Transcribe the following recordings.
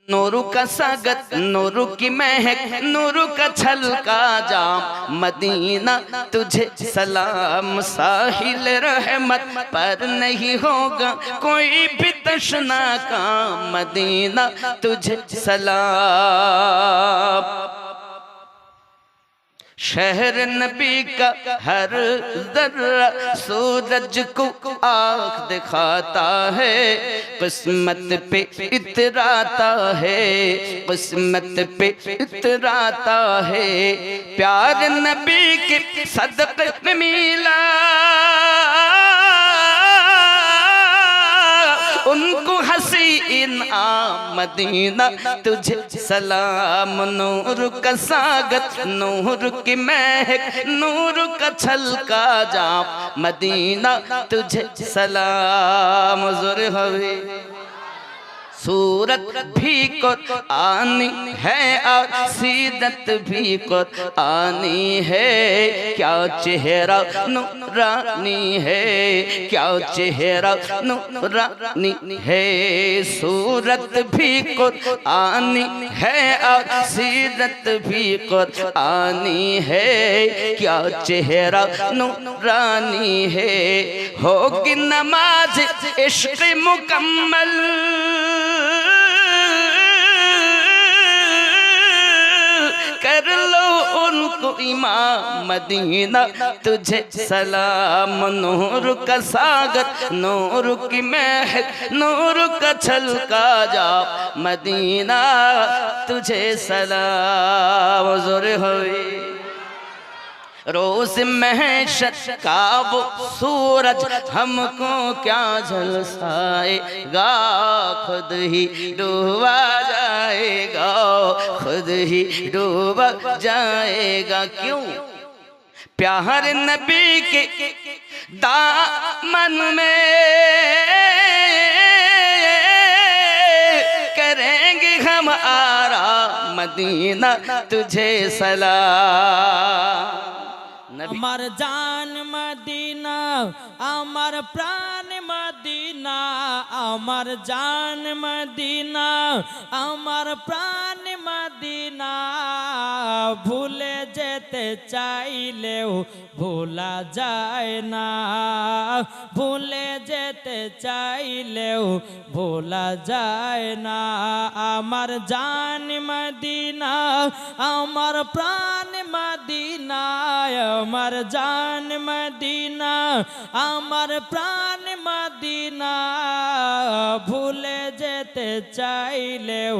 Nuru का सागत, Nuru की महक, Nuru का छलका जाम, मदीना तुझे सलाम। साहिल रहमत पर नहीं होगा कोई भी तशना का, मदीना तुझे सलाम। शहर नबी का हर जर्रा सूरज को आँख दिखाता है, किस्मत पे इतराता है, किस्मत पे इतराता है। प्यार नबी के सदक़े में मिला, उनको हंसी इनाम, मदीना तुझे सलाम। नूर का सागत, नूर की महक, नूर का छलका जाम, मदीना तुझे सलाम। हुज़ूर हवे सूरत भी कुरानी है और सीरत भी कुरानी है, क्या चेहरा नूरानी है, क्या चेहरा नूरानी है। सूरत भी कुरानी है और सीरत भी कुरानी है, क्या चेहरा नूरानी है। होगी नमाज इश्क़ मुकम्मल, कर लो उनको इमाम, मदीना तुझे सलाम। नूर का सागर, नूर की महक, नूर का छलका जाम, मदीना तुझे सलाम। हुज़ूर होए रोज़ महशर का वो सूरज हमको क्या झलसाएगा, खुद ही डूबा जाएगा, खुद ही डूबा जाएगा। क्यों? प्यार नबी के दामन में करेंगे हम आराम, मदीना तुझे सलाम। আমার জান মদিনা, আমার প্রাণ মদিনা, আমার জান মদিনা, আমার প্রাণ মদিনা। ভুলে যেতে চাইলেও ভোলা যায় না, ভুলে যেতে চাইলেও ভোলা যায় না। আমার জান মদিনা, আমার প্রাণ মদিনা, আমার জান মদিনা, আমার প্রাণ মদিনা। ভুলে যেতে চাইলেও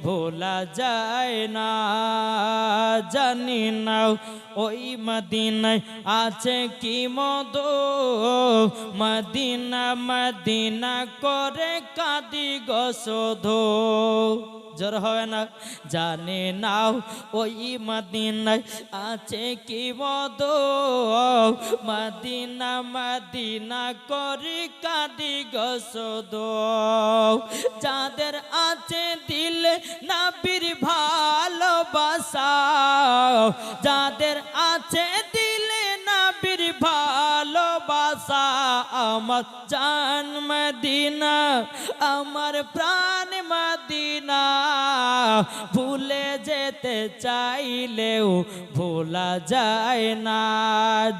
ভোলা যায় না। জানি না ওই মদিনায় আছে কি মধু, মদিনা মদিনা করে কাঁদি গো শুধু। জোর হবে না? জানে নাও ওই মদিনায় আছে কি মধু, মদিনা মদিনা করে কাঁদি গো শুধু। যাদের আছে দিল নবীর ভালোবাসা, যাদের আছে দিলে নবীর ভালোবাসা, আমার জান মদিনা, আমার প্রাণ মদিনা। ভুলে যেতে চাইলেও ভোলা যায় না।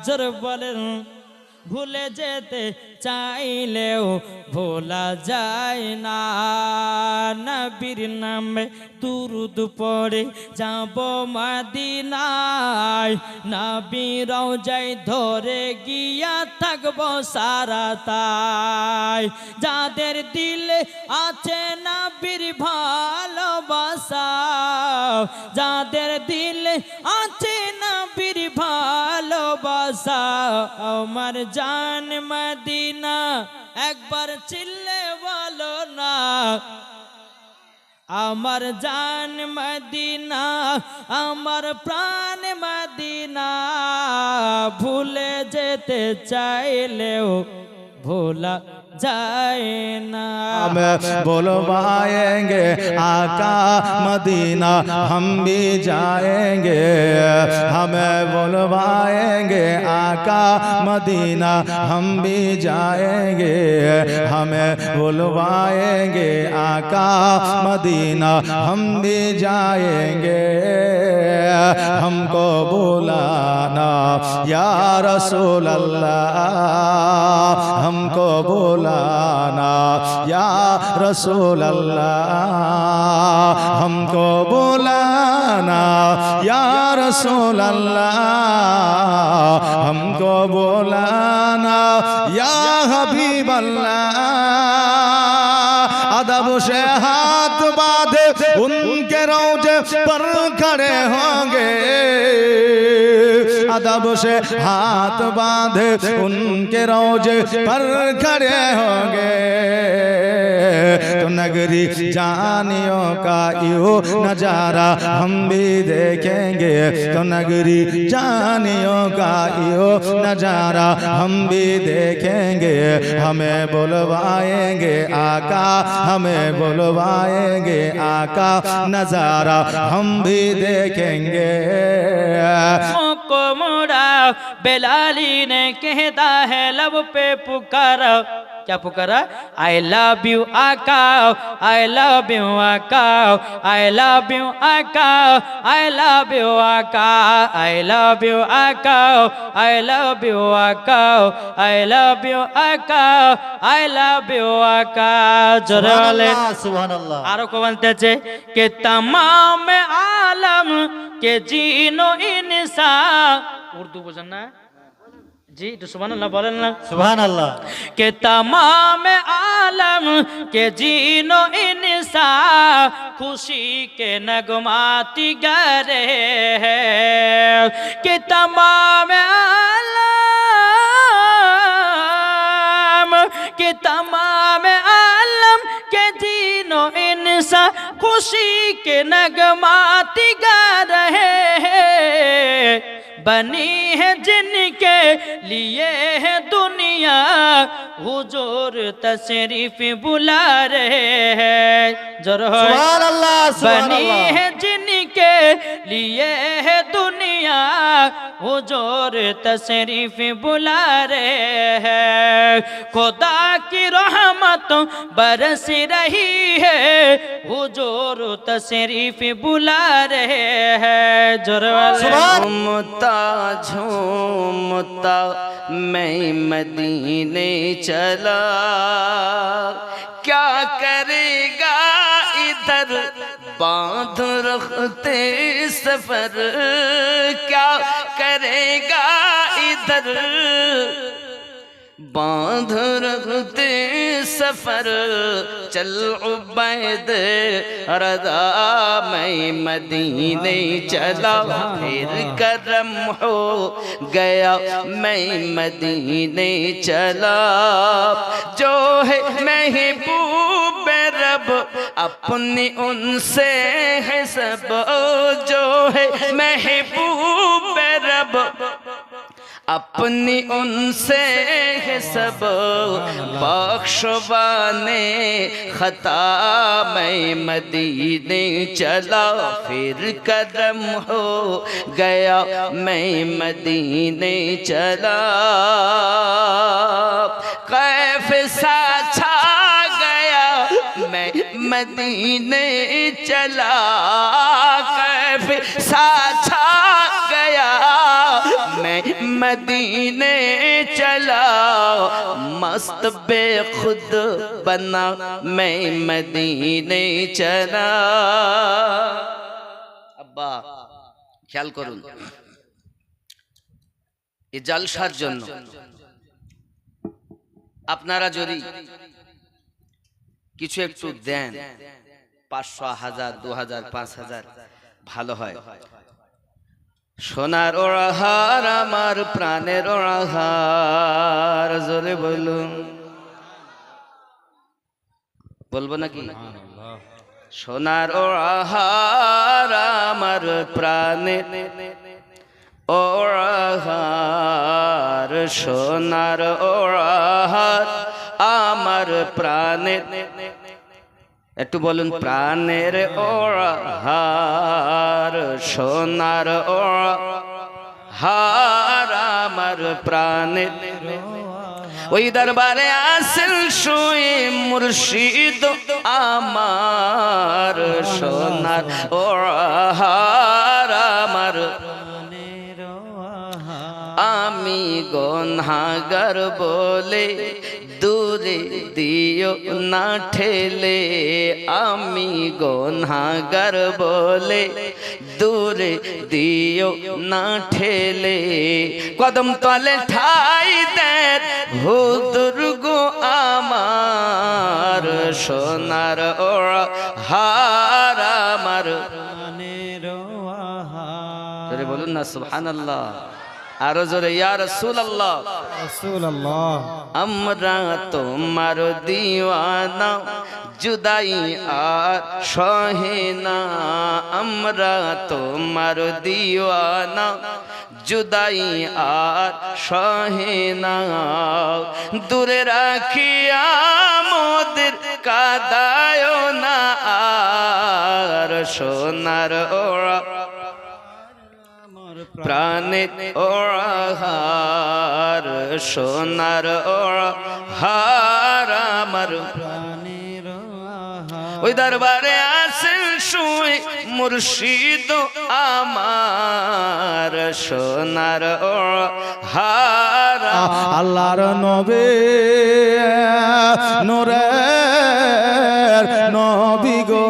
জোর বলেন, ভুলে যেতে চাইলেও ভোলা যায় না। নবীর নামে দুরুদ পড়ে যাব মদিনায়, নবীর রওজায় ধরে গিয়া থাকব সারা তাই। যাদের দিলে আছে নবীর ভালোবাসা, যাদের দিলে আছে নবীর ভালোবাসা, আমার জান মদিনা। একবার চিল্লে বলো না, আমার জান মদিনা, আমার প্রাণ মদিনা। ভুলে যেতে চাইলেও ভোলা যায় না। हम बुलवाएंगे आका मदीना हम भी जाएंगे, हमें बुलवाएंगे आका मदीना हम भी जाएंगे, हमें बुलवाएंगे आका मदीना हम भी जाएंगे, हमको बुलाना या रसूल अल्लाह, हमको बुलाना या रसूल अल्लाह, हमको बुलाना या रसूल अल्लाह, हमको बुलाना या हबीब अल्लाह। अदब से हाथ बांधे उनके रोजे पर खड़े होंगे, अदब से हाथ बांधे उनके रोजे पर खड़े होंगे, तो नगरी जानियों का यो नजारा हम भी देखेंगे, तो नगरी जानियों का यो नजारा हम भी देखेंगे, हमें बुलवाएंगे आका, हमें बुलवाएंगे आका, नजारा हम भी देखेंगे। को मोड़ा बेलाली ने कहता है लब पे पुकारा, क्या पुकारा? आई लव यू आका, आई लव यू आका, आई लव यू आका, आई लव यू आका, आई लव यू आका, आई लव यू आका, आई लव यू आका, आई लव यू आका। जोरे वाले सुभानअल्लाह। आरो को बनते कि तमाम आलम के जीनो इंसान, उर्दू बोलना है जी, तो सुभानअल्लाह बोलें ना, सुभानअल्लाह। के तमाम आलम के जीनो इंसान खुशी के नगमाती गा रहे हैं, के तमाम आलम के तमाम आलम के जीनो इंसान खुशी के नगमाती गा रहे हैं, बनी है जिनके लिए है दुनिया हुजूर तशरीफ बुला रहे हैं। जरो सुभानअल्लाह, बनी सुभानअल्लाह। है जिनके लिए है दुनिया हुजूर तशरीफ बुला रहे हैं, खुदा की रहमत बरस रही है हुजूर तशरीफ बुला रहे हैं। जोर वाले झूमता झूमता मैं मदीने चला, क्या करेगा इधर बांध रखते सफर, क्या करेगा इधर बांध रखते सफर, चल उबैद रज़ा मैं मदीने चला, फिर करम हो गया मैं मदीने चला, जो है महबूब रब अपनी उनसे है सब, जो है महबूब रब अपनी उनसे है सब, बख्शवाने खता मैं मदीने चला, फिर कदम हो गया मैं मदीने चला, कैफ सा छा गया मैं मदीने चला, कैफ सा छा गया मैं मदीने चला, मस्त बेखुद बना मैं मदीने चला। আব্বা খেয়াল করুন, এই জলসার জন্য আপনারা যদি কিছু একটু দেন, 500, 1000, 2000, 5000 ভালো হয়। সোনার ওড়াহার আমার প্রাণের ওড়াহার, জোরে বলুন, বলবো নাকি? সোনার ওড়াহার আমার প্রাণের ওড়াহার, সোনার ওড়াহার আমার প্রাণের, একটু বলুন, প্রাণের ওহার, সোনার ওহার আমার প্রাণের। ওই দরবারে আসেন শুয়ে মুর্শিদ আমার, সোনার ওহার আমার। আমি গুনাহগার বলে দূরে দিও না ঠেলে, আমি গুনাহগার বলে দূরে দিও না ঠেলে। কদম তলে ঠাই দেন হুজুর গো আমার, সোনার ওহার আমার। জোরে বলুন না সুবহানাল্লাহ, আরো জোরে ইয়া রাসূলুল্লাহ। রাসূলুল্লাহ আমরা তোমার দিওয়ানা, জুদাই আর সহে না। আমরা তোমার দিওয়ানা, জুদাই আর সহে না। দূরে রাখিয়া মোদের কাদায় না আর, সোনার ওরা প্রাণের ওহার, সোনার ওহার আমার। ওই দরবারে আসেন শুয়ে মুর্শিদ আমার, সোনার ওহার। আল্লাহর নবী নূরের নবী গো,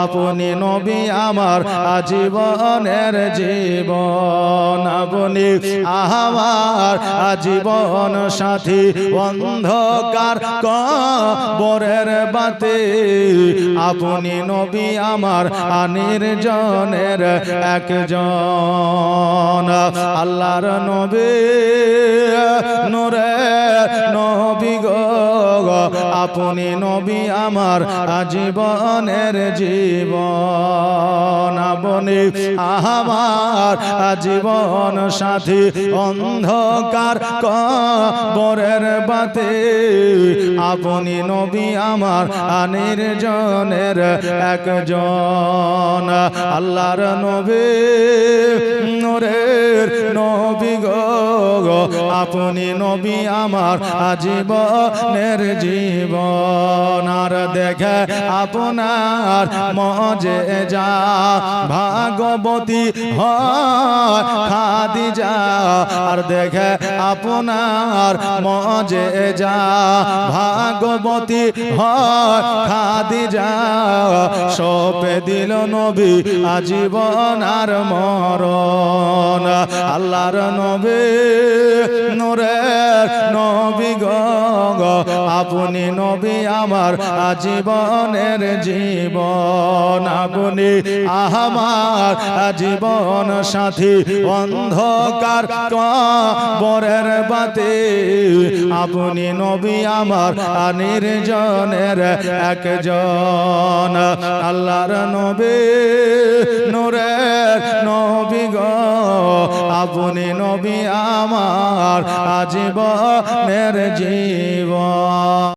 আপনি নবী আমার আজীবনের জীবন, আপনি আমার আজীবন সাথী। অন্ধকার কবরের বাতে আপনি নবী আমার নির্জনের একজন। আল্লাহর নবী নূরের নবী গো, আপনি নবী আমার আজীবনের জীবন, আপনি আমার আজীবন সাথী। অন্ধকার কবরের বাতে আপনি নবী আমার নির্জনের একজন। আল্লাহর নবী নূরের নবী গো, আপনি নবী আমার আজীবনের জীবন। আর দেখে আপনার মজেজা ভাগবতী হয় খাদিজা, আর দেখে আপনার মজেজা ভাগবতী হয় খাদিজা। সপে দিল নবী আজীবন আর মরণ। আল্লাহর নবী নূরের নবী গো, আপনি নবী আমার আজীবনের জীবন, আপনি আমার আজীবন সাথী। অন্ধকার কবরের বাতে আপনি নবী আমার নির্জনের একজন। আল্লাহর নবী নূরের নবী গো, আপনি নবী আমার আজীবনের জীবন।